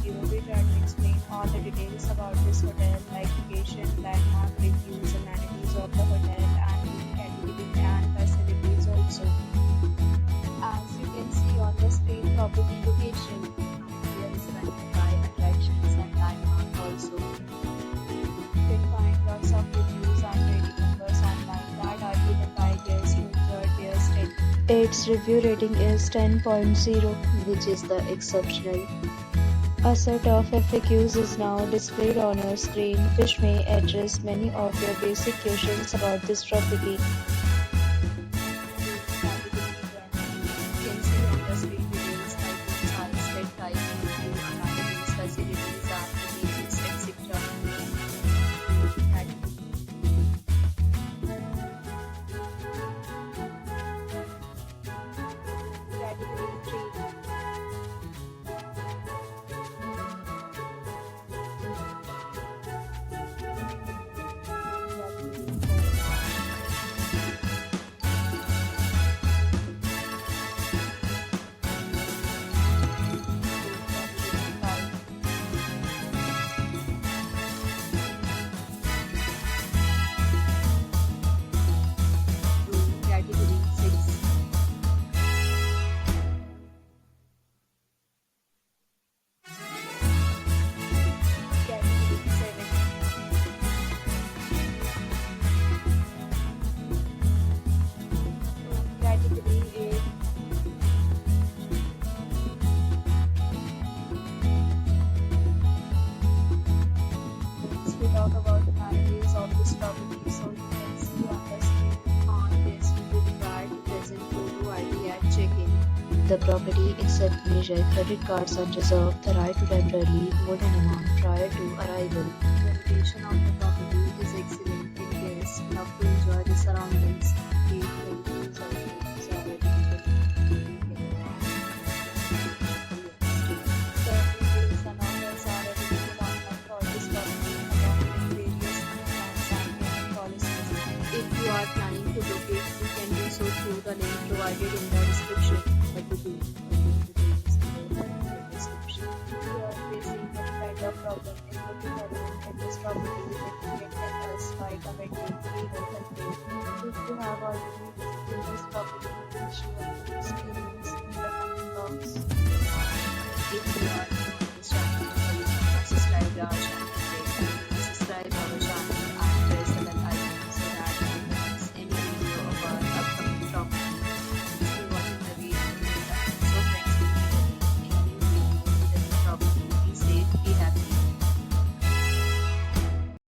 video, we try to explain all the details about this hotel, like location, landmark, reviews, amenities of the hotel, and category and facilities also. As you can see on the screen, property location, Navya is running by attractions and landmark also. You can find lots of reviews and rating numbers online that are given by guests who enjoyed their stay. Its review rating is 10.0, which is the exceptional. A set of FAQs is now displayed on your screen, which may address many of your basic questions about this property. You can see on the screen details like room size, bed type, view, amenities, facilities, and reviews, etc. Category 3. Category 6. Category 7. Category 8. Next we talk about the amenities of this property. So you can see on the screen on this will be required to present photo ID at check-in. The property accepts major credit cards and reserves the right to temporarily hold an amount prior to arrival. The location of the property is excellent and guests love to enjoy the surroundings. Great reviews of rooms are available. The details and offers are available online for this property along with various plans and payment policies. If you are planning to book it, you can do so through the link provided in the description. What to do? Details in the description. If you are facing any kind of problem in booking a room in this property, then you can contact us by commenting. We will help you. If you have already